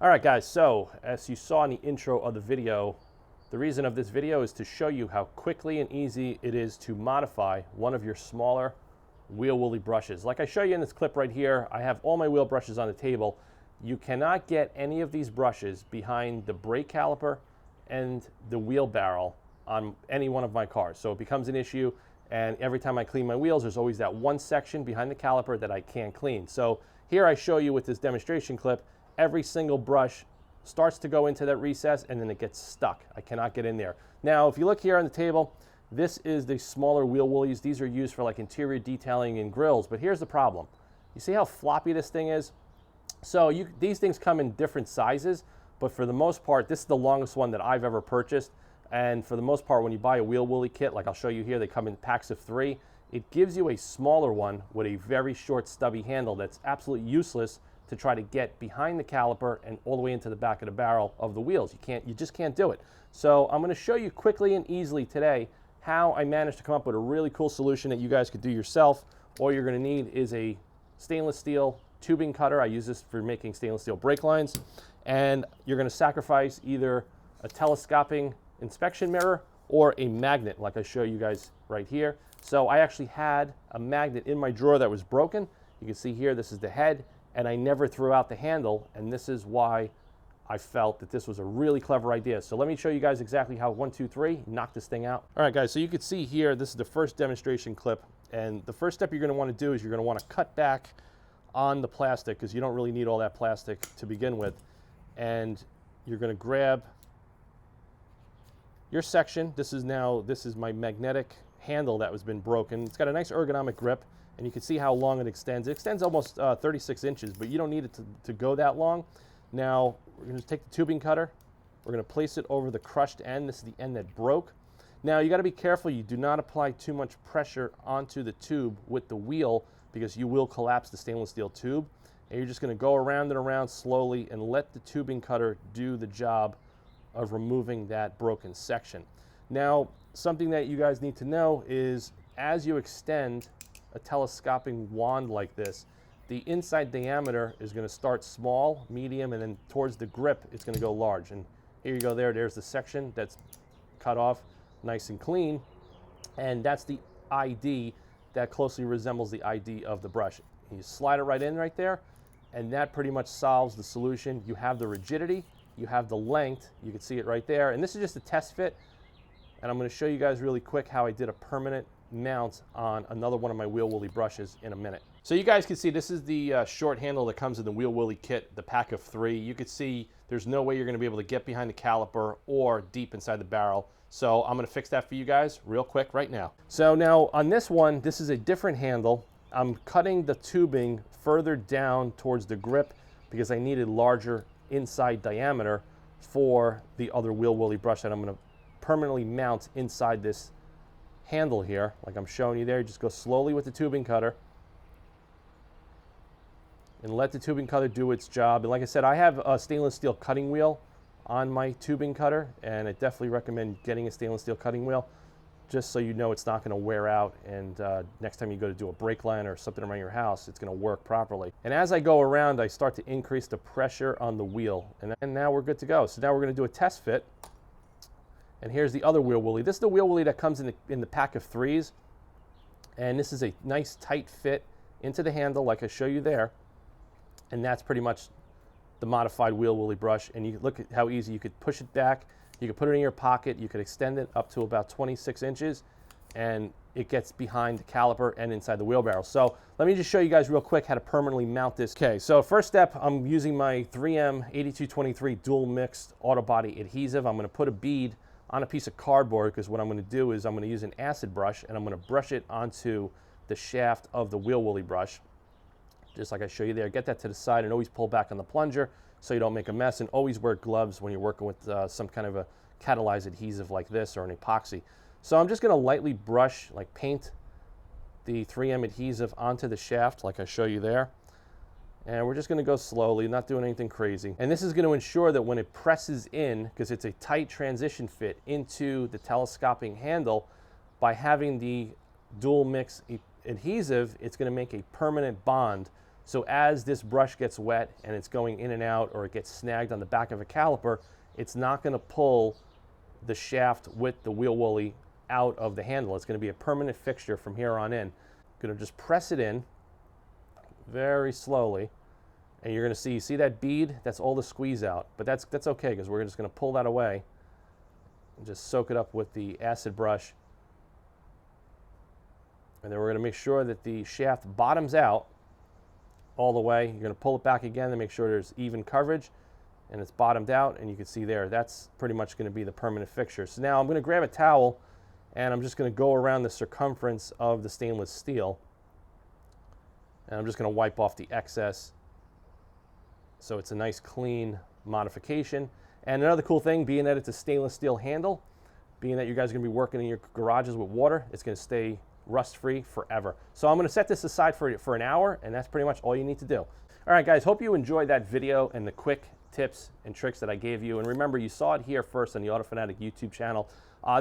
All right, guys, so as you saw in the intro of the video, the reason of this video is to show you how quickly and easy it is to modify one of your smaller wheel woolly brushes. Like I show you in this clip right here, I have all my wheel brushes on the table. You cannot get any of these brushes behind the brake caliper and the wheel barrel on any one of my cars. So it becomes an issue, and every time I clean my wheels, there's always that one section behind the caliper that I can't clean. So here I show you with this demonstration clip, every single brush starts to go into that recess and then it gets stuck. I cannot get in there. Now, if you look here on the table, this is the smaller wheel woolies. These are used for like interior detailing and grills, but here's the problem. You see how floppy this thing is? So these things come in different sizes, but for the most part, this is the longest one that I've ever purchased. And for the most part, when you buy a wheel woolly kit, like I'll show you here, they come in packs of 3. It gives you a smaller one with a very short stubby handle that's absolutely useless to try to get behind the caliper and all the way into the back of the barrel of the wheels. You just can't do it. So I'm going to show you quickly and easily today how I managed to come up with a really cool solution that you guys could do yourself. All you're going to need is a stainless steel tubing cutter. I use this for making stainless steel brake lines. And you're going to sacrifice either a telescopic inspection mirror or a magnet like I show you guys right here. So I actually had a magnet in my drawer that was broken. You can see here, this is the head, and I never threw out the handle, and this is why I felt that this was a really clever idea. So let me show you guys exactly how 1, 2, 3, knock this thing out. All right, guys, so you can see here, this is the first demonstration clip, and the first step you're gonna wanna do is you're gonna wanna cut back on the plastic, because you don't really need all that plastic to begin with, and you're gonna grab your section. This is my magnetic handle that has been broken. It's got a nice ergonomic grip, and you can see how long it extends. It extends almost 36 inches, but you don't need it to go that long. Now, we're gonna take the tubing cutter. We're gonna place it over the crushed end. This is the end that broke. Now, you gotta be careful. You do not apply too much pressure onto the tube with the wheel, because you will collapse the stainless steel tube. And you're just gonna go around and around slowly and let the tubing cutter do the job of removing that broken section. Now, something that you guys need to know is as you extend a telescopic wand like this, the inside diameter is going to start small, medium, and then towards the grip, it's going to go large. And here you go there's the section that's cut off nice and clean. And that's the ID that closely resembles the ID of the brush. You slide it right in right there, and that pretty much solves the solution. You have the rigidity, you have the length, you can see it right there. And this is just a test fit. And I'm going to show you guys really quick how I did a permanent mount on another one of my wheel woolly brushes in a minute. So you guys can see this is the short handle that comes in the wheel woolly kit, the pack of 3. You can see there's no way you're going to be able to get behind the caliper or deep inside the barrel. So I'm going to fix that for you guys real quick right now. So now on this one, this is a different handle. I'm cutting the tubing further down towards the grip because I needed larger inside diameter for the other wheel woolly brush that I'm going to permanently mount inside this handle here, like I'm showing you there. Just go slowly with the tubing cutter and let the tubing cutter do its job. And like I said, I have a stainless steel cutting wheel on my tubing cutter, and I definitely recommend getting a stainless steel cutting wheel just so you know it's not going to wear out, and next time you go to do a brake line or something around your house, it's going to work properly. And as I go around, I start to increase the pressure on the wheel, and now we're good to go. So now we're going to do a test fit. And here's the other wheel woolly. This is the wheel woolly that comes in the pack of 3s. And this is a nice tight fit into the handle like I show you there. And that's pretty much the modified wheel woolly brush. And you look at how easy you could push it back. You could put it in your pocket. You could extend it up to about 26 inches. And it gets behind the caliper and inside the wheelbarrow. So let me just show you guys real quick how to permanently mount this. Okay, so first step, I'm using my 3M 8223 dual mixed auto body adhesive. I'm going to put a bead on a piece of cardboard, because what I'm going to do is I'm going to use an acid brush and I'm going to brush it onto the shaft of the wheel woolly brush, just like I show you there. Get that to the side and always pull back on the plunger so you don't make a mess, and always wear gloves when you're working with some kind of a catalyzed adhesive like this or an epoxy. So I'm just going to lightly brush, like paint the 3M adhesive onto the shaft like I show you there. And we're just going to go slowly, not doing anything crazy. And this is going to ensure that when it presses in, because it's a tight transition fit into the telescopic handle, by having the dual mix adhesive, it's going to make a permanent bond So as this brush gets wet and it's going in and out, or it gets snagged on the back of a caliper, it's not going to pull the shaft with the wheel woolly out of the handle. It's going to be a permanent fixture from here on in. I'm going to just press it in very slowly, and you're going to see that bead? That's all the squeeze out, but that's okay, because we're just going to pull that away and just soak it up with the acid brush. And then we're going to make sure that the shaft bottoms out all the way. You're going to pull it back again to make sure there's even coverage and it's bottomed out, and you can see there, that's pretty much going to be the permanent fixture. So now I'm going to grab a towel and I'm just going to go around the circumference of the stainless steel, and I'm just going to wipe off the excess so it's a nice clean modification. And another cool thing, being that it's a stainless steel handle, being that you guys are going to be working in your garages with water, it's going to stay rust-free forever. So I'm going to set this aside for an hour, and that's pretty much all you need to do. All right, guys, hope you enjoyed that video and the quick tips and tricks that I gave you. And remember, you saw it here first on the AutoFanatic YouTube channel.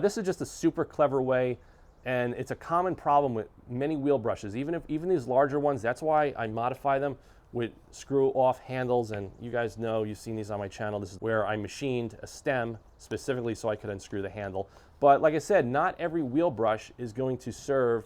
This is just a super clever way, and it's a common problem with many wheel brushes, even these larger ones. That's why I modify them with screw-off handles, and you guys know, you've seen these on my channel. This is where I machined a stem specifically so I could unscrew the handle. But like I said, not every wheel brush is going to serve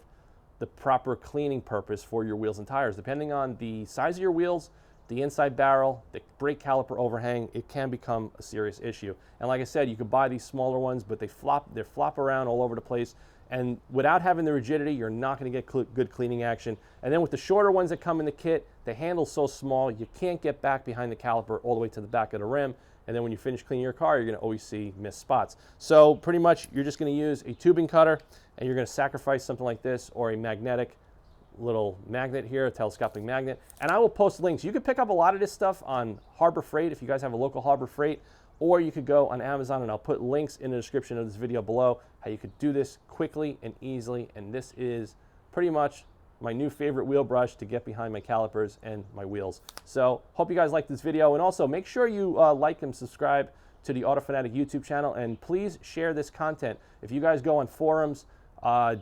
the proper cleaning purpose for your wheels and tires. Depending on the size of your wheels, the inside barrel, the brake caliper overhang, it can become a serious issue. And like I said, you could buy these smaller ones, but they flop around all over the place. And without having the rigidity, you're not going to get good cleaning action. And then with the shorter ones that come in the kit, the handle's so small, you can't get back behind the caliper all the way to the back of the rim. And then when you finish cleaning your car, you're going to always see missed spots. So pretty much, you're just going to use a tubing cutter, and you're going to sacrifice something like this, or a magnetic little magnet here, a telescopic magnet. And I will post links. You can pick up a lot of this stuff on Harbor Freight if you guys have a local Harbor Freight, or you could go on Amazon, and I'll put links in the description of this video below how you could do this quickly and easily. And this is pretty much my new favorite wheel brush to get behind my calipers and my wheels. So hope you guys like this video, and also make sure you like and subscribe to the AutoFanatic YouTube channel, and please share this content. If you guys go on forums,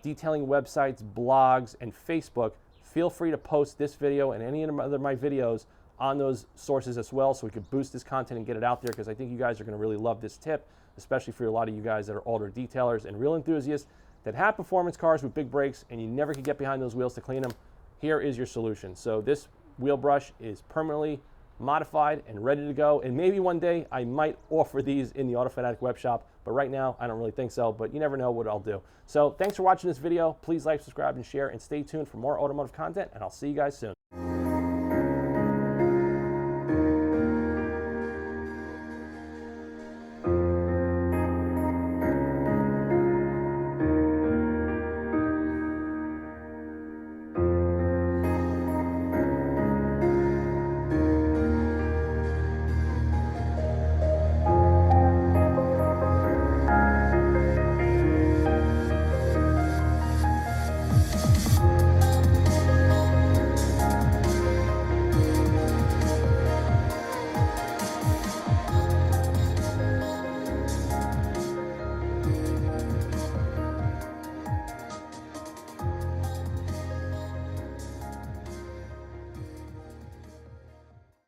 detailing websites, blogs, and Facebook, feel free to post this video and any other of my videos on those sources as well, so we could boost this content and get it out there, because I think you guys are going to really love this tip, especially for a lot of you guys that are older detailers and real enthusiasts that have performance cars with big brakes and you never can get behind those wheels to clean them. Here is your solution. So this wheel brush is permanently modified and ready to go, and maybe one day I might offer these in the AutoFanatic web shop, but right now I don't really think so, but you never know what I'll do. So thanks for watching this video. Please like, subscribe, and share, and stay tuned for more automotive content, and I'll see you guys soon.